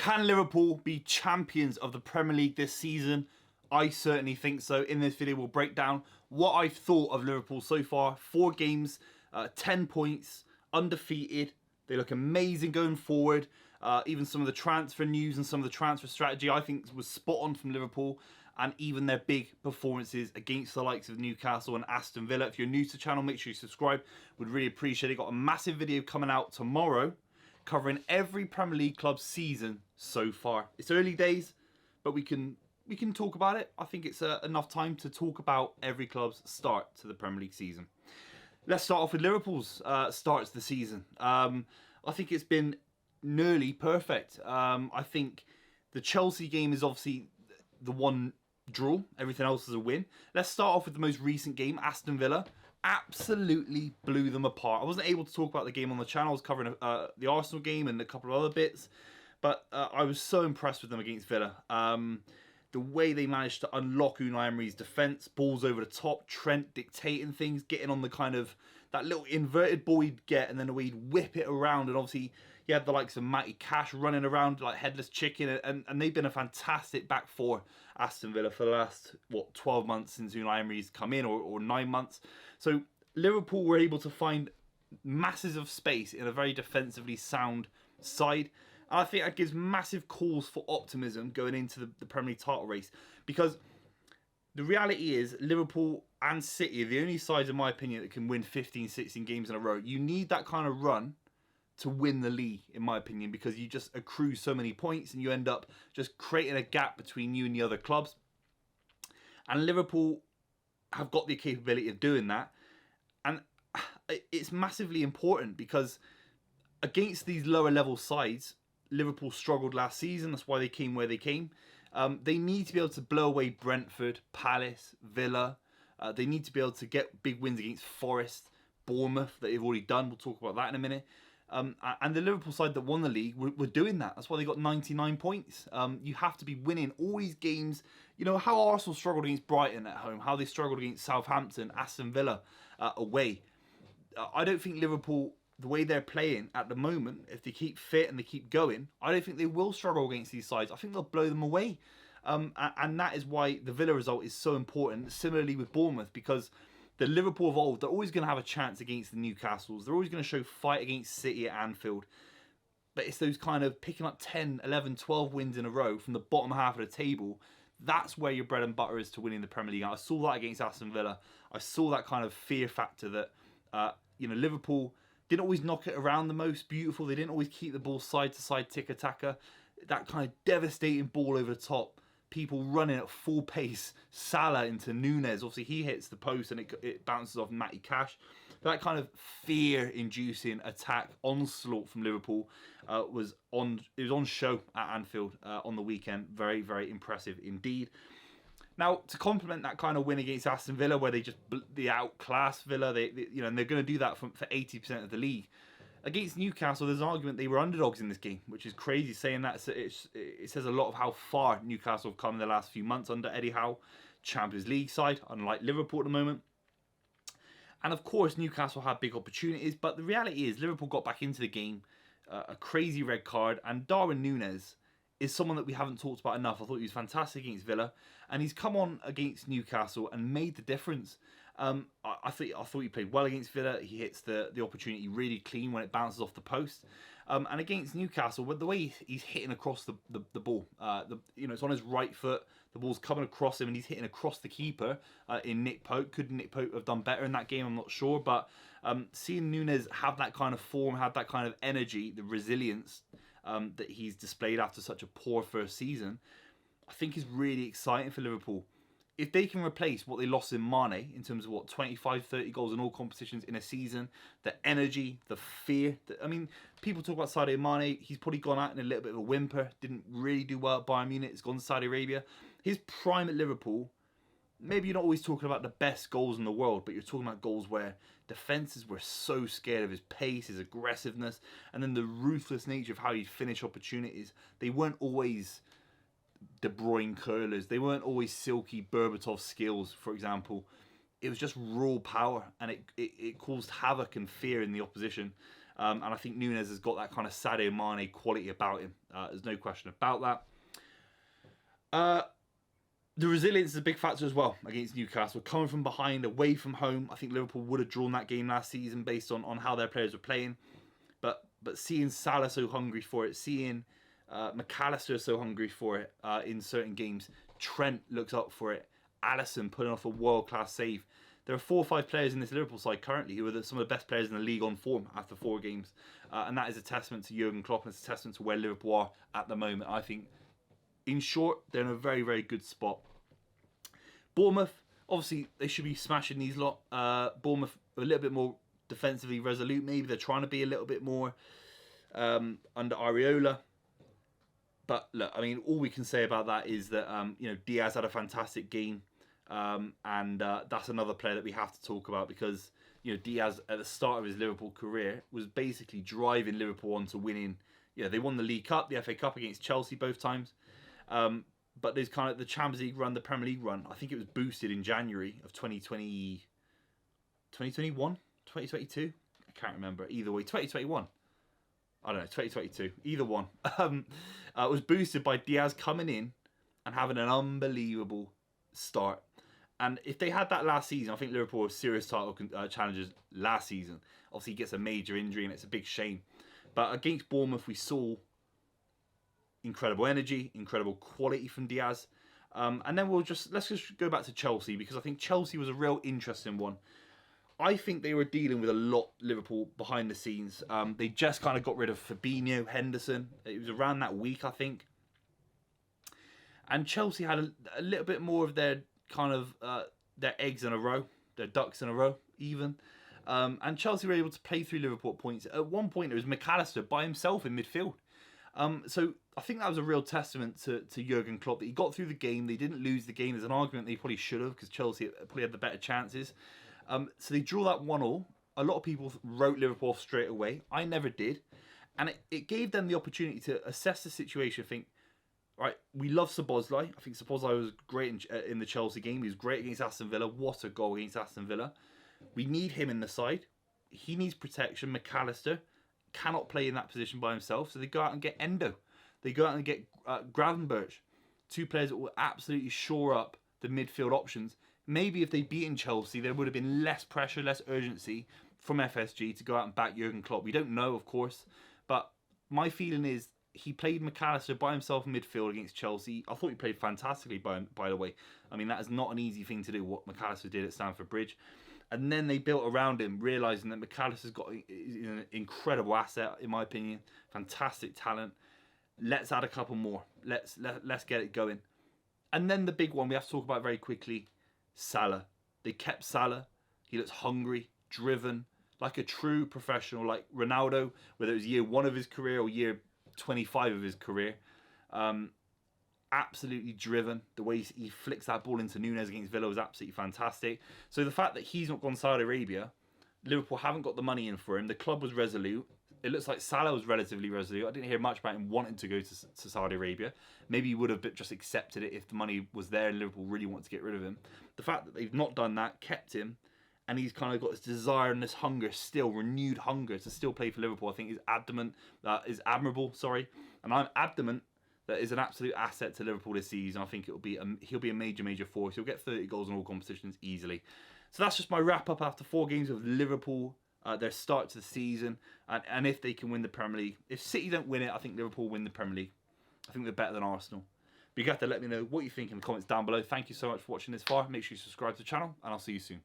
Can Liverpool be champions of the Premier League this season? I certainly think so. In this video, we'll break down what I've thought of Liverpool so far. 4 games, 10 points, undefeated. They look amazing going forward. Even some of the transfer news and some of the transfer strategy I think was spot on from Liverpool, and even their big performances against the likes of Newcastle and Aston Villa. If you're new to the channel, make sure you subscribe. Would really appreciate it. Got a massive video coming out tomorrow covering every Premier League club's season so far. It's early days, but we can talk about it. I think it's enough time to talk about every club's start to the Premier League season. Let's start off with Liverpool's start to the season. I think it's been nearly perfect. I think the Chelsea game is obviously the one draw. Everything else is a win. Let's start off with the most recent game, Aston Villa. Absolutely blew them apart. I wasn't able to talk about the game on the channel. I was covering the Arsenal game and a couple of other bits. But I was so impressed with them against Villa. The way they managed to unlock Unai Emery's defence, balls over the top, Trent dictating things, getting on the kind of that little inverted ball he'd get, and then the way he'd whip it around. And obviously, he had the likes of Matty Cash running around like headless chicken, and they've been a fantastic back four, Aston Villa, for the last 12 months since Unai Emery's come in, or 9 months. So Liverpool were able to find masses of space in a very defensively sound side. And I think that gives massive cause for optimism going into the Premier League title race, because the reality is Liverpool and City are the only sides, in my opinion, that can win 15, 16 games in a row. You need that kind of run to win the league, in my opinion, because you just accrue so many points and you end up just creating a gap between you and the other clubs. And Liverpool have got the capability of doing that. And it's massively important because against these lower level sides, Liverpool struggled last season. That's why they came where they came. They need to be able to blow away Brentford, Palace, Villa. They need to be able to get big wins against Forest, Bournemouth, that they've already done. We'll talk about that in a minute. And the Liverpool side that won the league were doing that. That's why they got 99 points. You have to be winning all these games. You know, how Arsenal struggled against Brighton at home, how they struggled against Southampton, Aston Villa away. I don't think Liverpool, the way they're playing at the moment, if they keep fit and they keep going, I don't think they will struggle against these sides. I think they'll blow them away. And that is why the Villa result is so important. Similarly with Bournemouth, because the Liverpool of old, they're always going to have a chance against the Newcastles. They're always going to show fight against City at Anfield. But it's those kind of picking up 10, 11, 12 wins in a row from the bottom half of the table. That's where your bread and butter is to winning the Premier League. I saw that against Aston Villa. I saw that kind of fear factor that, Liverpool didn't always knock it around the most beautiful. They didn't always keep the ball side to side tick-a-tacker. That kind of devastating ball over the top. People running at full pace. Salah into Nunez. Obviously, he hits the post and it bounces off Matty Cash. That kind of fear-inducing attack onslaught from Liverpool was on show at Anfield on the weekend. Very, very impressive indeed. Now, to complement that kind of win against Aston Villa, where they outclassed Villa, and they're going to do that for 80% of the league. Against Newcastle, there's an argument they were underdogs in this game, which is crazy. Saying that, it says a lot of how far Newcastle have come in the last few months under Eddie Howe, Champions League side, unlike Liverpool at the moment. And of course, Newcastle had big opportunities, but the reality is Liverpool got back into the game, a crazy red card, and Darwin Nunez is someone that we haven't talked about enough. I thought he was fantastic against Villa, and he's come on against Newcastle and made the difference. I thought he played well against Villa. He hits the opportunity really clean when it bounces off the post. And against Newcastle, with the way he's hitting across the ball, it's on his right foot. The ball's coming across him, and he's hitting across the keeper in Nick Pope. Could Nick Pope have done better in that game? I'm not sure, but seeing Nunez have that kind of form, have that kind of energy, the resilience that he's displayed after such a poor first season, I think is really exciting for Liverpool. If they can replace what they lost in Mane in terms of 25, 30 goals in all competitions in a season, the energy, the fear. People talk about Sadio Mane. He's probably gone out in a little bit of a whimper. Didn't really do well at Bayern Munich. He's gone to Saudi Arabia. His prime at Liverpool, maybe you're not always talking about the best goals in the world, but you're talking about goals where defences were so scared of his pace, his aggressiveness, and then the ruthless nature of how he'd finish opportunities. They weren't always De Bruyne curlers. They weren't always silky Berbatov skills, for example. It was just raw power, and it caused havoc and fear in the opposition. And I think Nunez has got that kind of Sadio Mane quality about him. There's no question about that. The resilience is a big factor as well against Newcastle. Coming from behind, away from home, I think Liverpool would have drawn that game last season based on how their players were playing. But seeing Salah so hungry for it, seeing McAllister so hungry for it in certain games, Trent looks up for it, Alisson putting off a world-class save. There are 4 or 5 players in this Liverpool side currently who are some of the best players in the league on form after 4 games. And that is a testament to Jurgen Klopp, and it's a testament to where Liverpool are at the moment. I think, in short, they're in a very, very good spot. Bournemouth, obviously, they should be smashing these lot. Bournemouth a little bit more defensively resolute, maybe. They're trying to be a little bit more under Areola. But look, I mean, all we can say about that is that Diaz had a fantastic game, and that's another player that we have to talk about, because Diaz at the start of his Liverpool career was basically driving Liverpool on to winning. They won the League Cup, the FA Cup against Chelsea both times, but there's kind of the Champions League run, the Premier League run. I think it was boosted in January of 2020, 2021, 2022. I can't remember. Either way, 2021. I don't know, 2022. Either one. It was boosted by Diaz coming in and having an unbelievable start. And if they had that last season, I think Liverpool were serious title challengers last season. Obviously, he gets a major injury and it's a big shame. But against Bournemouth, we saw incredible energy, incredible quality from Diaz. And then let's just go back to Chelsea, because I think Chelsea was a real interesting one. I think they were dealing with a lot, Liverpool, behind the scenes. They just kind of got rid of Fabinho, Henderson. It was around that week, I think. And Chelsea had a little bit more of their kind of their eggs in a row, their ducks in a row, even. And Chelsea were able to play through Liverpool at points. At one point, it was McAllister by himself in midfield. So I think that was a real testament to Jurgen Klopp, that he got through the game. They didn't lose the game. There's an argument they probably should have, because Chelsea probably had the better chances. So they draw that 1-1. A lot of people wrote Liverpool off straight away. I never did. And it gave them the opportunity to assess the situation, think, right, we love Szoboszlai. I think Szoboszlai was great in the Chelsea game. He was great against Aston Villa. What a goal against Aston Villa. We need him in the side. He needs protection. McAllister cannot play in that position by himself. So they go out and get Endo. They go out and get Gravenberch. 2 players that will absolutely shore up the midfield options. Maybe if they'd beaten Chelsea, there would have been less pressure, less urgency from FSG to go out and back Jurgen Klopp. We don't know, of course. But my feeling is he played McAllister by himself in midfield against Chelsea. I thought he played fantastically, by the way. I mean, that is not an easy thing to do, what McAllister did at Stamford Bridge. And then they built around him, realising that McAllister's got an incredible asset, in my opinion. Fantastic talent. Let's add a couple more. Let's get it going. And then the big one we have to talk about very quickly, Salah. They kept Salah. He looks hungry, driven, like a true professional, like Ronaldo, whether it was year 1 of his career or year 25 of his career. Absolutely driven. The way he flicks that ball into Nunez against Villa was absolutely fantastic. So the fact that he's not gone Saudi Arabia, Liverpool haven't got the money in for him. The club was resolute. It looks like Salah was relatively resolute. I didn't hear much about him wanting to go to Saudi Arabia. Maybe he would have just accepted it if the money was there and Liverpool really wanted to get rid of him. The fact that they've not done that, kept him, and he's kind of got this desire and this hunger still, renewed hunger to still play for Liverpool, I think is admirable, And I'm adamant that is an absolute asset to Liverpool this season. I think he'll be a major force. He'll get 30 goals in all competitions easily. So that's just my wrap up after 4 games of Liverpool. Their start to the season, and if they can win the Premier League. If City don't win it, I think Liverpool win the Premier League. I think they're better than Arsenal. But you have to let me know what you think in the comments down below. Thank you so much for watching this far. Make sure you subscribe to the channel, and I'll see you soon.